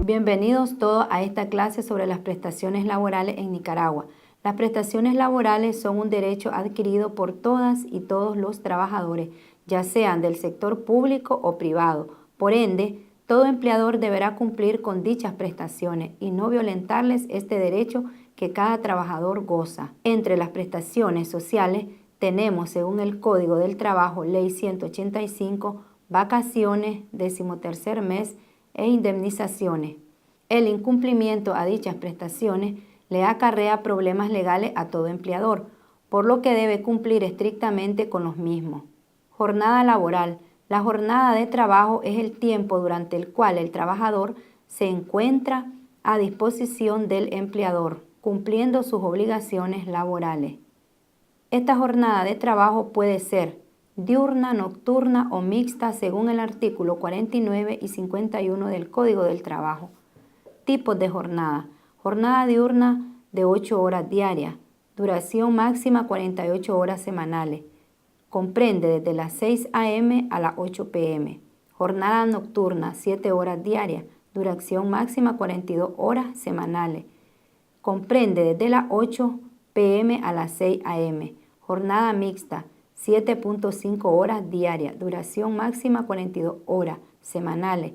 Bienvenidos todos a esta clase sobre las prestaciones laborales en Nicaragua. Las prestaciones laborales son un derecho adquirido por todas y todos los trabajadores, ya sean del sector público o privado. Por ende, todo empleador deberá cumplir con dichas prestaciones y no violentarles este derecho que cada trabajador goza. Entre las prestaciones sociales tenemos, según el Código del Trabajo, Ley 185, vacaciones, 13º mes e indemnizaciones. El incumplimiento a dichas prestaciones le acarrea problemas legales a todo empleador, por lo que debe cumplir estrictamente con los mismos. Jornada laboral. La jornada de trabajo es el tiempo durante el cual el trabajador se encuentra a disposición del empleador, cumpliendo sus obligaciones laborales. Esta jornada de trabajo puede ser diurna, nocturna o mixta según el artículo 49 y 51 del Código del Trabajo. Tipos de jornada. Jornada diurna de 8 horas diarias, duración máxima 48 horas semanales. Comprende desde las 6 a.m. a las 8 p.m. Jornada nocturna, 7 horas diarias, duración máxima 42 horas semanales. Comprende desde las 8 p.m. a las 6 a.m. Jornada mixta, 7.5 horas diarias, duración máxima 42 horas semanales.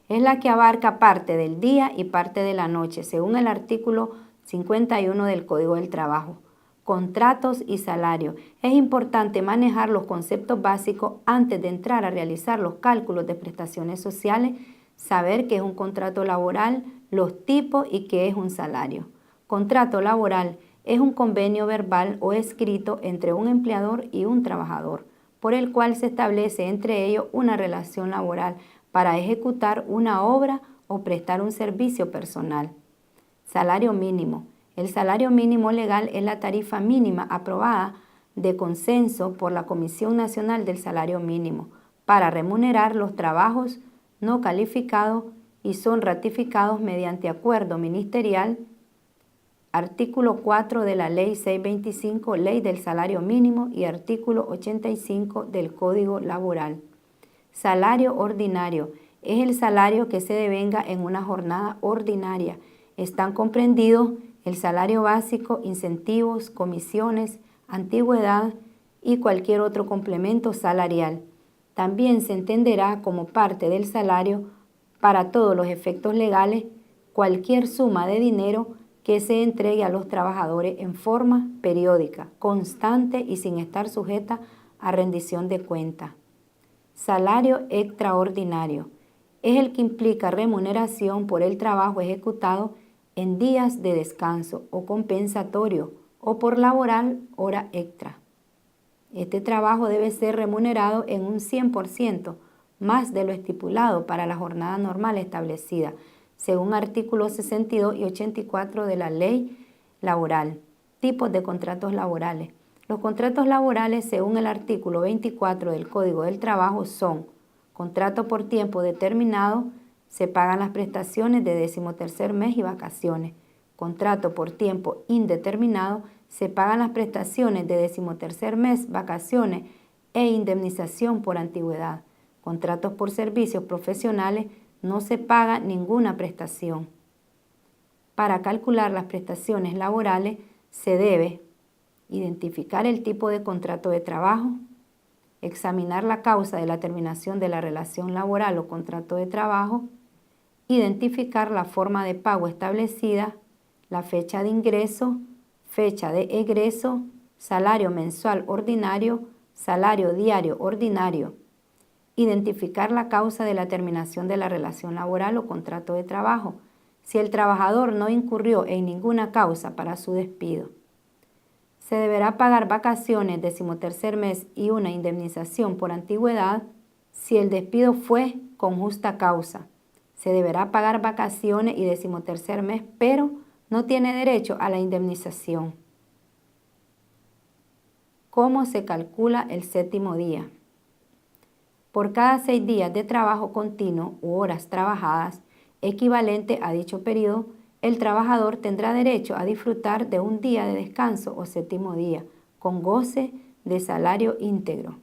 Es la que abarca parte del día y parte de la noche, según el artículo 51 del Código del Trabajo. Contratos y salario. Es importante manejar los conceptos básicos antes de entrar a realizar los cálculos de prestaciones sociales, saber qué es un contrato laboral, los tipos y qué es un salario. Contrato laboral es un convenio verbal o escrito entre un empleador y un trabajador, por el cual se establece entre ellos una relación laboral para ejecutar una obra o prestar un servicio personal. Salario mínimo. El salario mínimo legal es la tarifa mínima aprobada de consenso por la Comisión Nacional del Salario Mínimo para remunerar los trabajos no calificados y son ratificados mediante acuerdo ministerial. Artículo 4 de la Ley 625, Ley del Salario Mínimo, y artículo 85 del Código Laboral. Salario ordinario es el salario que se devenga en una jornada ordinaria. Están comprendidos el salario básico, incentivos, comisiones, antigüedad y cualquier otro complemento salarial. También se entenderá como parte del salario, para todos los efectos legales, cualquier suma de dinero que se entregue a los trabajadores en forma periódica, constante y sin estar sujeta a rendición de cuentas. Salario extraordinario es el que implica remuneración por el trabajo ejecutado en días de descanso o compensatorio o por laboral hora extra. Este trabajo debe ser remunerado en un 100% más de lo estipulado para la jornada normal establecida, según artículos 62 y 84 de la Ley Laboral. Tipos de contratos laborales. Los contratos laborales, según el artículo 24 del Código del Trabajo, son contrato por tiempo determinado, se pagan las prestaciones de 13º mes y vacaciones. Contrato por tiempo indeterminado, se pagan las prestaciones de 13º mes, vacaciones e indemnización por antigüedad. Contratos por servicios profesionales, no se paga ninguna prestación. Para calcular las prestaciones laborales se debe identificar el tipo de contrato de trabajo, examinar la causa de la terminación de la relación laboral o contrato de trabajo, identificar la forma de pago establecida, la fecha de ingreso, fecha de egreso, salario mensual ordinario, salario diario ordinario, identificar la causa de la terminación de la relación laboral o contrato de trabajo, si el trabajador no incurrió en ninguna causa para su despido. Se deberá pagar vacaciones 13º mes y una indemnización por antigüedad si el despido fue con justa causa. Se deberá pagar vacaciones y 13º mes, pero no tiene derecho a la indemnización. ¿Cómo se calcula el 7º día? Por cada 6 días de trabajo continuo u horas trabajadas equivalente a dicho periodo, el trabajador tendrá derecho a disfrutar de un día de descanso o 7º día, con goce de salario íntegro.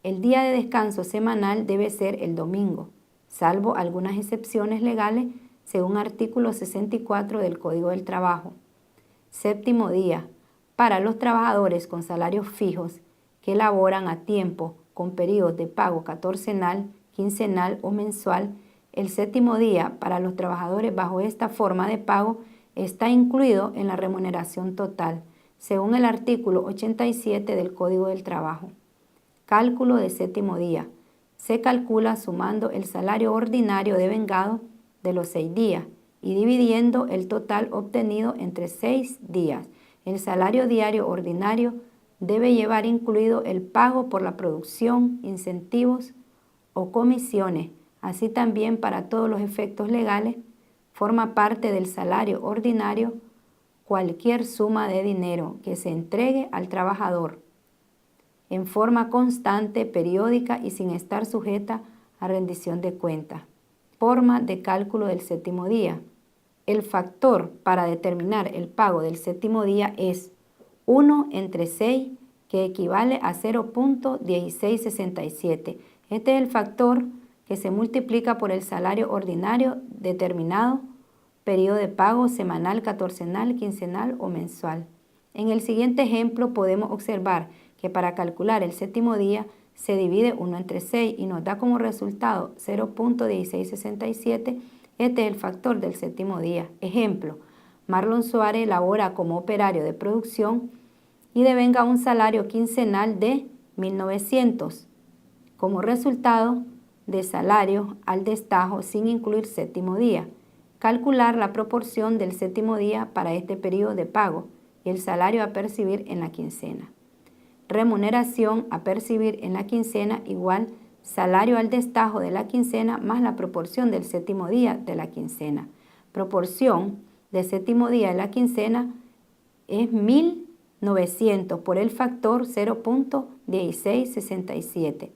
El día de descanso semanal debe ser el domingo. Salvo algunas excepciones legales, según artículo 64 del Código del Trabajo. Séptimo día. Para los trabajadores con salarios fijos que laboran a tiempo con periodos de pago catorcenal, quincenal o mensual, el séptimo día para los trabajadores bajo esta forma de pago está incluido en la remuneración total, según el artículo 87 del Código del Trabajo. Cálculo de séptimo día. Se calcula sumando el salario ordinario devengado de los 6 días y dividiendo el total obtenido entre 6 días. El salario diario ordinario debe llevar incluido el pago por la producción, incentivos o comisiones, así también para todos los efectos legales. Forma parte del salario ordinario cualquier suma de dinero que se entregue al trabajador en forma constante, periódica y sin estar sujeta a rendición de cuentas. Forma de cálculo del séptimo día. El factor para determinar el pago del séptimo día es 1 entre 6, que equivale a 0.1667. Este es el factor que se multiplica por el salario ordinario determinado, periodo de pago semanal, catorcenal, quincenal o mensual. En el siguiente ejemplo podemos observar que para calcular el séptimo día se divide 1 entre 6 y nos da como resultado 0.1667. Este es el factor del séptimo día. Ejemplo, Marlon Suárez labora como operario de producción y devenga un salario quincenal de 1.900 como resultado de salario al destajo sin incluir séptimo día. Calcular la proporción del séptimo día para este periodo de pago y el salario a percibir en la quincena. Remuneración a percibir en la quincena igual salario al destajo de la quincena más la proporción del séptimo día de la quincena. Proporción del séptimo día de la quincena es 1.900 por el factor 0.1667.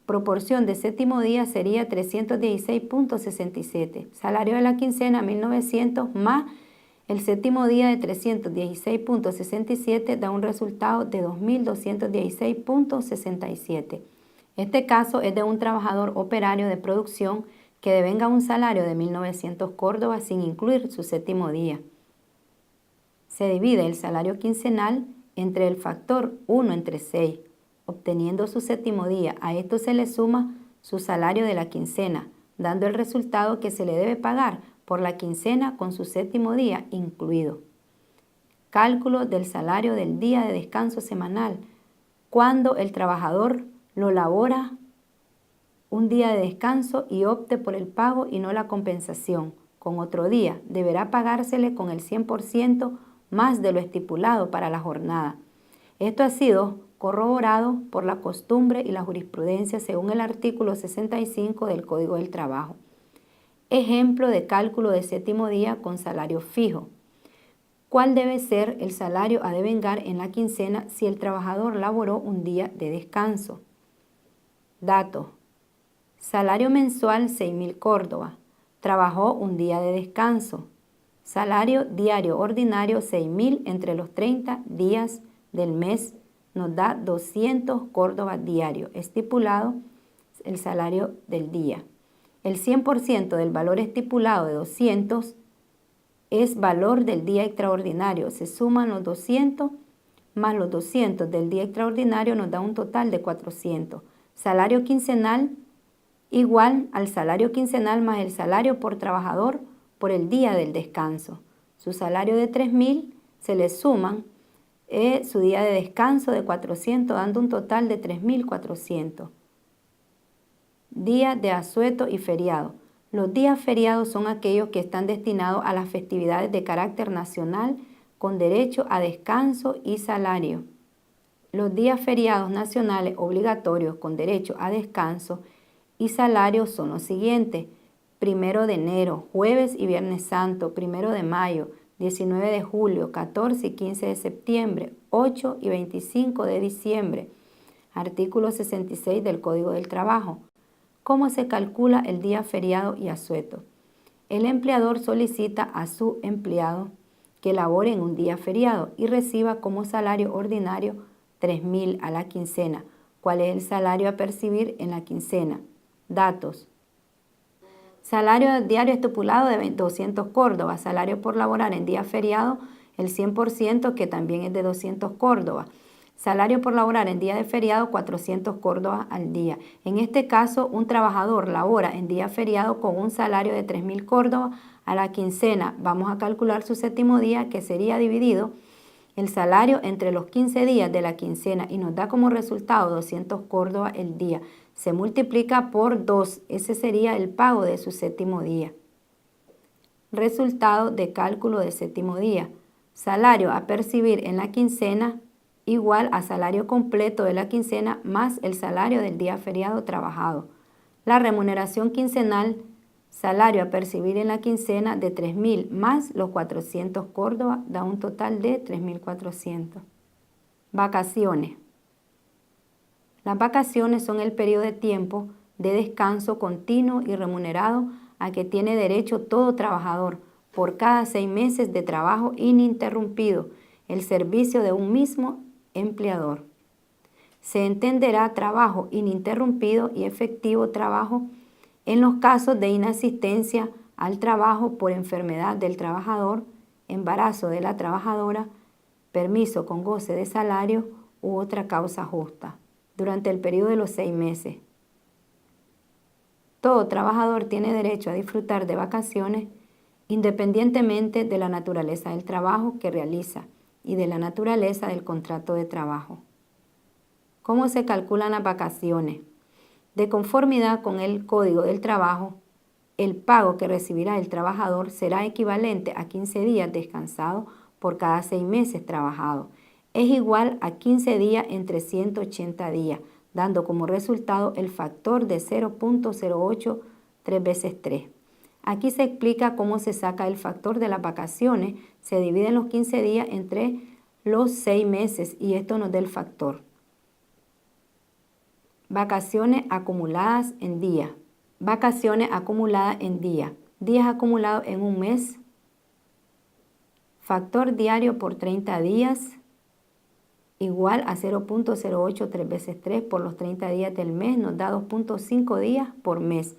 Proporción de séptimo día sería 316.67. Salario de la quincena 1.900 más el séptimo día de 316.67 da un resultado de 2.216.67. Este caso es de un trabajador operario de producción que devenga un salario de 1.900 córdobas sin incluir su séptimo día. Se divide el salario quincenal entre el factor 1 entre 6, obteniendo su séptimo día. A esto se le suma su salario de la quincena, dando el resultado que se le debe pagar por la quincena con su séptimo día incluido. Cálculo del salario del día de descanso semanal. Cuando el trabajador lo labora un día de descanso y opte por el pago y no la compensación con otro día, deberá pagársele con el 100% más de lo estipulado para la jornada. Esto ha sido corroborado por la costumbre y la jurisprudencia según el artículo 65 del Código del Trabajo. Ejemplo de cálculo de séptimo día con salario fijo. ¿Cuál debe ser el salario a devengar en la quincena si el trabajador laboró un día de descanso? Datos. Salario mensual 6.000 córdobas. Trabajó un día de descanso. Salario diario ordinario 6.000 entre los 30 días del mes nos da 200 córdobas diario. Estipulado el salario del día. El 100% del valor estipulado de 200 es valor del día extraordinario. Se suman los 200 más los 200 del día extraordinario nos da un total de 400. Salario quincenal igual al salario quincenal más el salario por trabajador por el día del descanso. Su salario de 3.000 se le suman su día de descanso de 400 dando un total de 3.400. Día de asueto y feriado. Los días feriados son aquellos que están destinados a las festividades de carácter nacional con derecho a descanso y salario. Los días feriados nacionales obligatorios con derecho a descanso y salario son los siguientes: 1 de enero, jueves y viernes santo, 1 de mayo, 19 de julio, 14 y 15 de septiembre, 8 y 25 de diciembre. Artículo 66 del Código del Trabajo. ¿Cómo se calcula el día feriado y asueto? El empleador solicita a su empleado que labore en un día feriado y reciba como salario ordinario 3.000 a la quincena. ¿Cuál es el salario a percibir en la quincena? Datos. Salario diario estipulado de 200 córdobas. Salario por laborar en día feriado, el 100%, que también es de 200 córdobas. Salario por laborar en día de feriado, 400 córdobas al día. En este caso, un trabajador labora en día feriado con un salario de 3.000 córdobas a la quincena. Vamos a calcular su séptimo día, que sería dividido el salario entre los 15 días de la quincena y nos da como resultado 200 córdobas el día. Se multiplica por 2. Ese sería el pago de su séptimo día. Resultado de cálculo de séptimo día. Salario a percibir en la quincena igual a salario completo de la quincena más el salario del día feriado trabajado. La remuneración quincenal, salario a percibir en la quincena de 3.000 más los 400 córdobas da un total de 3.400. Vacaciones. Las vacaciones son el periodo de tiempo de descanso continuo y remunerado a que tiene derecho todo trabajador por cada 6 meses de trabajo ininterrumpido, el servicio de un mismo empleador. Se entenderá trabajo ininterrumpido y efectivo trabajo en los casos de inasistencia al trabajo por enfermedad del trabajador, embarazo de la trabajadora, permiso con goce de salario u otra causa justa, durante el periodo de los 6 meses. Todo trabajador tiene derecho a disfrutar de vacaciones independientemente de la naturaleza del trabajo que realiza y de la naturaleza del contrato de trabajo. ¿Cómo se calculan las vacaciones? De conformidad con el Código del Trabajo, el pago que recibirá el trabajador será equivalente a 15 días descansados por cada 6 meses trabajados. Es igual a 15 días entre 180 días, dando como resultado el factor de 0.08 3 veces 3. Aquí se explica cómo se saca el factor de las vacaciones. Se dividen los 15 días entre los 6 meses y esto nos da el factor. Vacaciones acumuladas en día. Vacaciones acumuladas en día. Días acumulados en un mes. Factor diario por 30 días igual a 0.08 3 veces 3 por los 30 días del mes nos da 2.5 días por mes.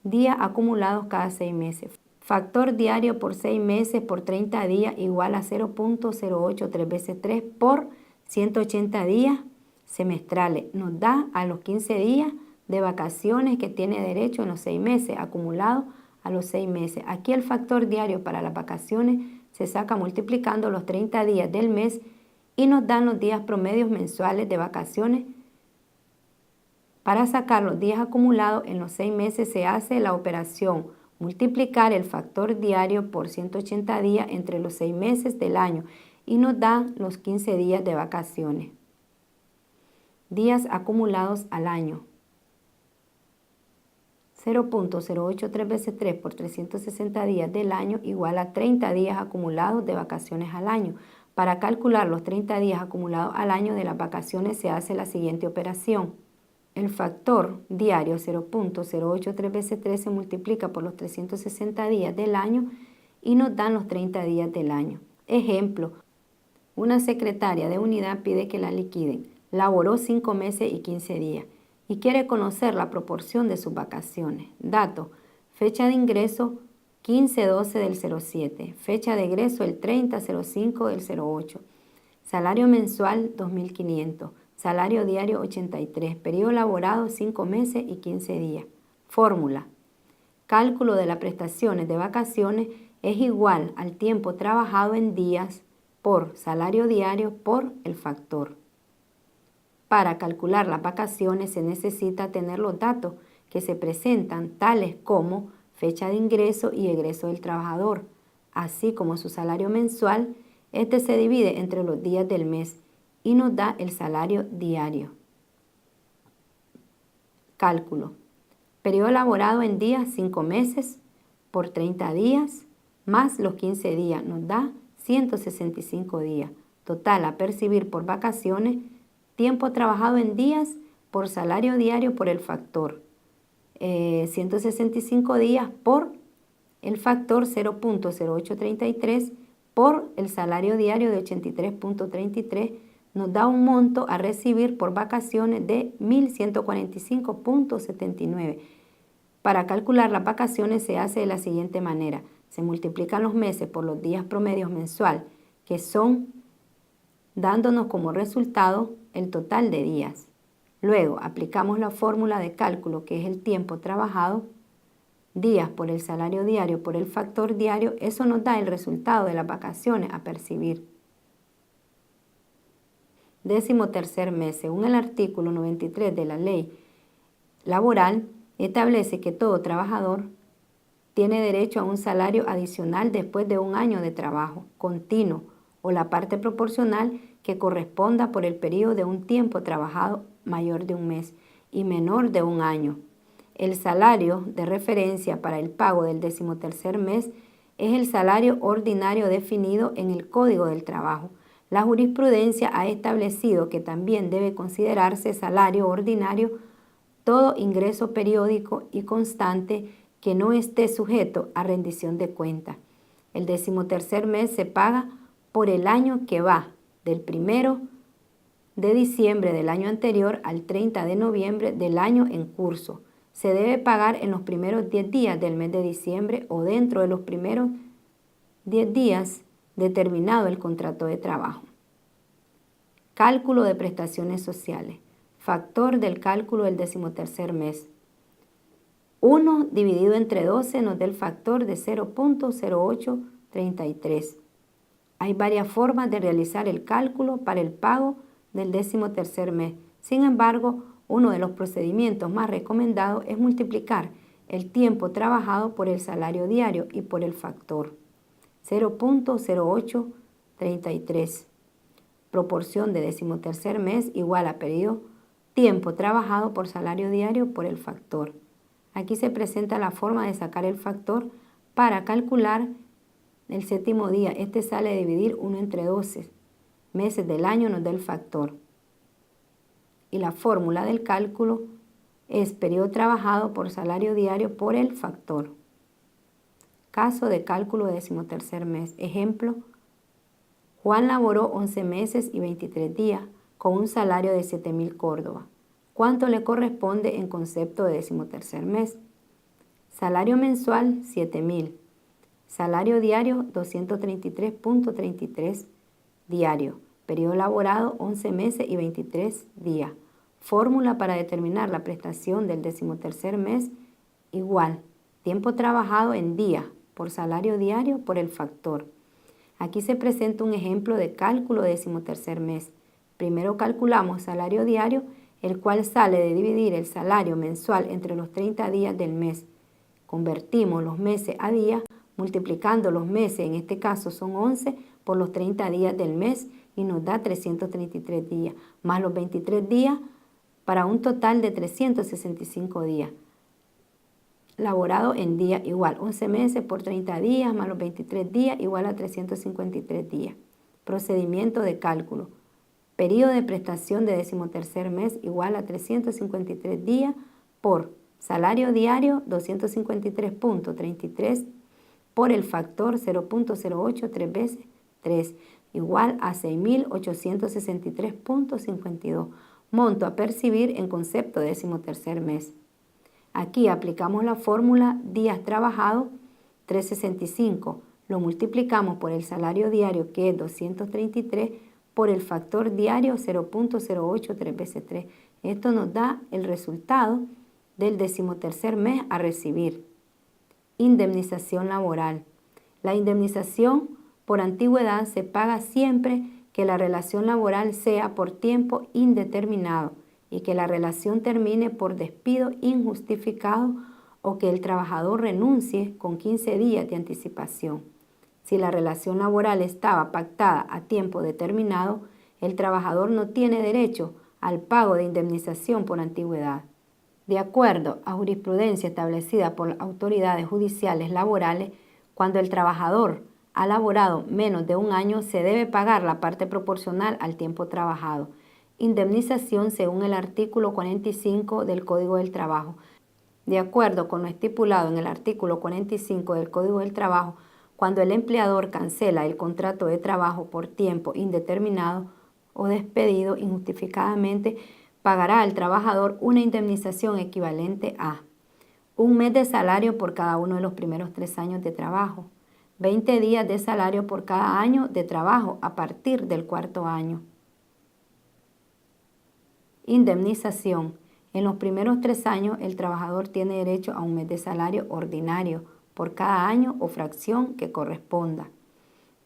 Días acumulados cada 6 meses. Factor diario por 6 meses por 30 días igual a 0.08 3 veces 3 por 180 días semestrales. Nos da a los 15 días de vacaciones que tiene derecho en los 6 meses, acumulados a los 6 meses. Aquí el factor diario para las vacaciones se saca multiplicando los 30 días del mes y nos dan los días promedios mensuales de vacaciones. Para sacar los días acumulados en los 6 meses se hace la operación multiplicar el factor diario por 180 días entre los 6 meses del año y nos dan los 15 días de vacaciones. Días acumulados al año. 0.083 veces 3 por 360 días del año igual a 30 días acumulados de vacaciones al año. Para calcular los 30 días acumulados al año de las vacaciones se hace la siguiente operación. El factor diario 0.083 veces 3 se multiplica por los 360 días del año y nos dan los 30 días del año. Ejemplo, una secretaria de unidad pide que la liquiden. Laboró 5 meses y 15 días y quiere conocer la proporción de sus vacaciones. Dato, fecha de ingreso 15-12 del 07, fecha de egreso el 30-05 del 08, salario mensual 2.500, salario diario 83, periodo laborado 5 meses y 15 días. Fórmula, cálculo de las prestaciones de vacaciones es igual al tiempo trabajado en días por salario diario por el factor. Para calcular las vacaciones se necesita tener los datos que se presentan, tales como fecha de ingreso y egreso del trabajador, así como su salario mensual. Este se divide entre los días del mes y nos da el salario diario. Cálculo. Periodo laborado en días 5 meses por 30 días más los 15 días nos da 165 días. Total a percibir por vacaciones, tiempo trabajado en días por salario diario por el factor. 165 días por el factor 0.0833 por el salario diario de 83.33 nos da un monto a recibir por vacaciones de 1.145.79. Para calcular las vacaciones se hace de la siguiente manera. Se multiplican los meses por los días promedios mensual, que son, dándonos como resultado el total de días. Luego aplicamos la fórmula de cálculo, que es el tiempo trabajado, días por el salario diario por el factor diario. Eso nos da el resultado de las vacaciones a percibir. 13º mes. Según el artículo 93 de la Ley Laboral, establece que todo trabajador tiene derecho a un salario adicional después de un año de trabajo continuo o la parte proporcional que corresponda por el periodo de un tiempo trabajado mayor de un mes y menor de un año. El salario de referencia para el pago del 13º mes es el salario ordinario definido en el Código del Trabajo. La jurisprudencia ha establecido que también debe considerarse salario ordinario todo ingreso periódico y constante que no esté sujeto a rendición de cuentas. El 13º mes se paga por el año que va del 1 de diciembre del año anterior al 30 de noviembre del año en curso. Se debe pagar en los primeros 10 días del mes de diciembre o dentro de los primeros 10 días determinado el contrato de trabajo. Cálculo de prestaciones sociales. Factor del cálculo del 13º mes. 1 dividido entre 12 nos da el factor de 0.0833. Hay varias formas de realizar el cálculo para el pago del 13º mes. Sin embargo, uno de los procedimientos más recomendados es multiplicar el tiempo trabajado por el salario diario y por el factor 0.0833. Proporción de 13º mes igual a periodo tiempo trabajado por salario diario por el factor. Aquí se presenta la forma de sacar el factor para calcular el 7º día. Este sale a dividir 1 entre 12 meses del año, nos da el factor. Y la fórmula del cálculo es periodo trabajado por salario diario por el factor. Caso de cálculo de 13º mes. Ejemplo: Juan laboró 11 meses y 23 días con un salario de 7.000 córdobas. ¿Cuánto le corresponde en concepto de 13º mes? Salario mensual 7.000. Salario diario 233.33 diario. Periodo laborado 11 meses y 23 días. Fórmula para determinar la prestación del 13º mes igual tiempo trabajado en días por salario diario por el factor. Aquí se presenta un ejemplo de cálculo de 13º mes. Primero calculamos salario diario, el cual sale de dividir el salario mensual entre los 30 días del mes. Convertimos los meses a días, multiplicando los meses, en este caso son 11, por los 30 días del mes y nos da 333 días, más los 23 días para un total de 365 días. Laborado en día igual 11 meses por 30 días más los 23 días igual a 353 días. Procedimiento de cálculo. Periodo de prestación de 13º mes igual a 353 días por salario diario 253.33 por el factor 0.083 veces 3 igual a 6.863.52. Monto a percibir en concepto de 13º mes. Aquí aplicamos la fórmula días trabajados 365. Lo multiplicamos por el salario diario, que es 233, por el factor diario 0.083 veces 3. Esto nos da el resultado del 13º mes a recibir. Indemnización laboral. La indemnización por antigüedad se paga siempre que la relación laboral sea por tiempo indeterminado y que la relación termine por despido injustificado o que el trabajador renuncie con 15 días de anticipación. Si la relación laboral estaba pactada a tiempo determinado, el trabajador no tiene derecho al pago de indemnización por antigüedad. De acuerdo a jurisprudencia establecida por autoridades judiciales laborales, cuando el trabajador ha laborado menos de un año, se debe pagar la parte proporcional al tiempo trabajado. Indemnización según el artículo 45 del Código del Trabajo. De acuerdo con lo estipulado en el artículo 45 del Código del Trabajo, cuando el empleador cancela el contrato de trabajo por tiempo indeterminado o despedido injustificadamente, pagará al trabajador una indemnización equivalente a Un mes de salario por cada uno de los primeros 3 años de trabajo. 20 días de salario por cada año de trabajo a partir del 4.º año. Indemnización. En los primeros 3 años, el trabajador tiene derecho a un mes de salario ordinario por cada año o fracción que corresponda.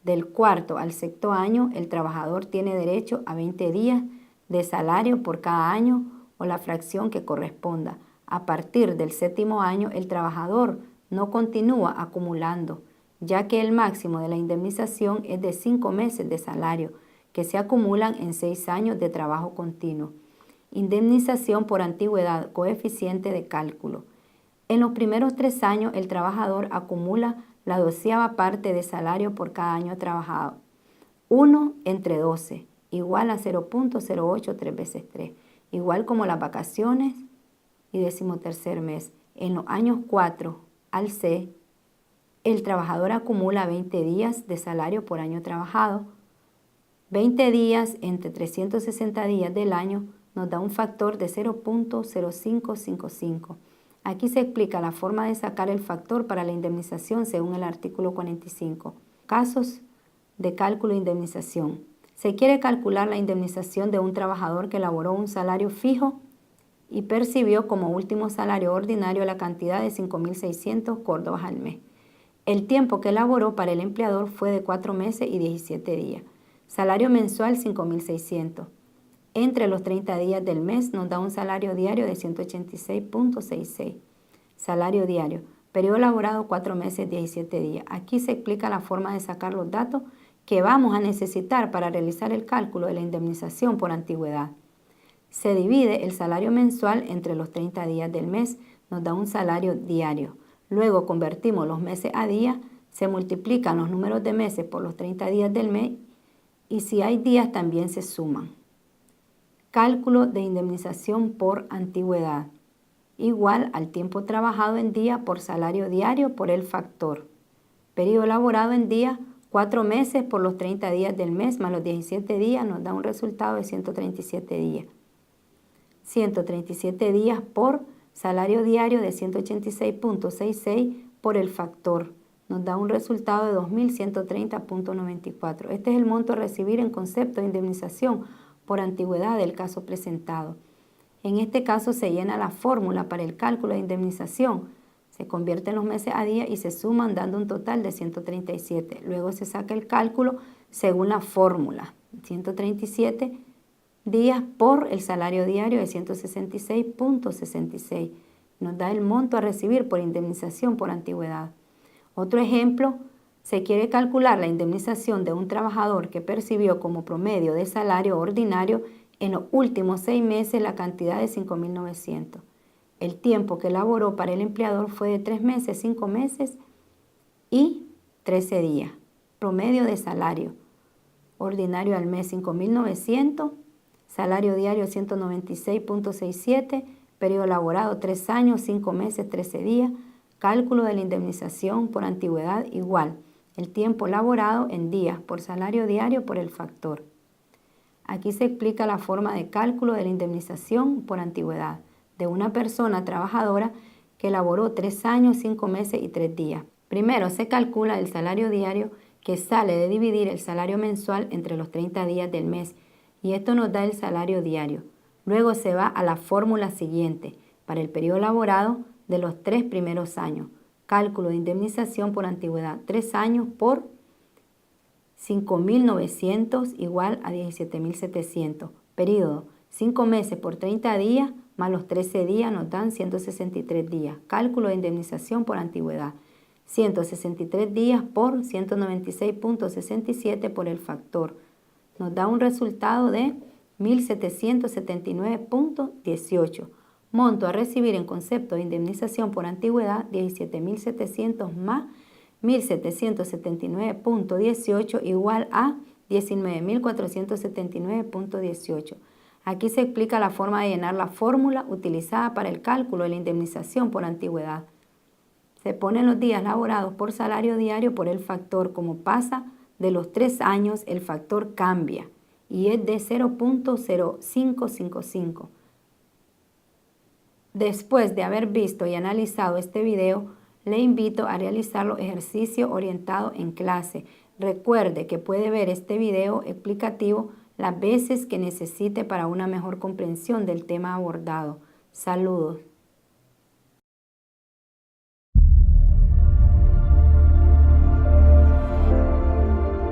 Del 4.º al 6.º año, el trabajador tiene derecho a 20 días de salario por cada año o la fracción que corresponda. A partir del 7.º año, el trabajador no continúa acumulando, ya que el máximo de la indemnización es de 5 meses de salario, que se acumulan en 6 años de trabajo continuo. Indemnización por antigüedad, coeficiente de cálculo. En los primeros 3 años, el trabajador acumula la 12ª parte de salario por cada año trabajado. 1 entre 12, igual a 0.08 3 veces 3, igual como las vacaciones y 13º mes. En los años 4 al 6, el trabajador acumula 20 días de salario por año trabajado. 20 días entre 360 días del año nos da un factor de 0.0555. Aquí se explica la forma de sacar el factor para la indemnización según el artículo 45. Casos de cálculo de indemnización. Se quiere calcular la indemnización de un trabajador que elaboró un salario fijo y percibió como último salario ordinario la cantidad de 5.600 córdobas al mes. El tiempo que elaboró para el empleador fue de 4 meses y 17 días. Salario mensual 5.600. Entre los 30 días del mes nos da un salario diario de 186.66. Salario diario. Periodo laborado 4 meses 17 días. Aquí se explica la forma de sacar los datos que vamos a necesitar para realizar el cálculo de la indemnización por antigüedad. Se divide el salario mensual entre los 30 días del mes, nos da un salario diario. Luego convertimos los meses a días, se multiplican los números de meses por los 30 días del mes y si hay días también se suman. Cálculo de indemnización por antigüedad. Igual al tiempo trabajado en día por salario diario por el factor. Periodo laborado en día, 4 meses por los 30 días del mes más los 17 días nos da un resultado de 137 días. 137 días por salario diario de 186.66 por el factor. Nos da un resultado de 2.130.94. Este es el monto a recibir en concepto de indemnización por antigüedad del caso presentado. En este caso se llena la fórmula para el cálculo de indemnización. Se convierten los meses a día y se suman dando un total de 137. Luego se saca el cálculo según la fórmula. 137 días por el salario diario de 166.66. Nos da el monto a recibir por indemnización por antigüedad. Otro ejemplo, se quiere calcular la indemnización de un trabajador que percibió como promedio de salario ordinario en los últimos 6 meses la cantidad de 5.900. El tiempo que elaboró para el empleador fue de 3 meses, 5 meses y 13 días. Promedio de salario ordinario al mes 5.900. Salario diario 196.67, periodo laborado 3 años, 5 meses, 13 días. Cálculo de la indemnización por antigüedad igual. El tiempo laborado en días por salario diario por el factor. Aquí se explica la forma de cálculo de la indemnización por antigüedad de una persona trabajadora que laboró 3 años, 5 meses y 3 días. Primero se calcula el salario diario que sale de dividir el salario mensual entre los 30 días del mes y esto nos da el salario diario. Luego se va a la fórmula siguiente para el periodo laborado de los 3 primeros años. Cálculo de indemnización por antigüedad. 3 años por 5.900 igual a 17.700. Periodo 5 meses por 30 días más los 13 días nos dan 163 días. Cálculo de indemnización por antigüedad. 163 días por 196.67 por el factor. Nos da un resultado de 1.779.18. Monto a recibir en concepto de indemnización por antigüedad 17.700 más 1.779.18 igual a 19.479.18. Aquí se explica la forma de llenar la fórmula utilizada para el cálculo de la indemnización por antigüedad. Se ponen los días laborados por salario diario por el factor. Como pasa de los 3 años, el factor cambia y es de 0.0555. Después de haber visto y analizado este video, le invito a realizar los ejercicios orientados en clase. Recuerde que puede ver este video explicativo las veces que necesite para una mejor comprensión del tema abordado. Saludos.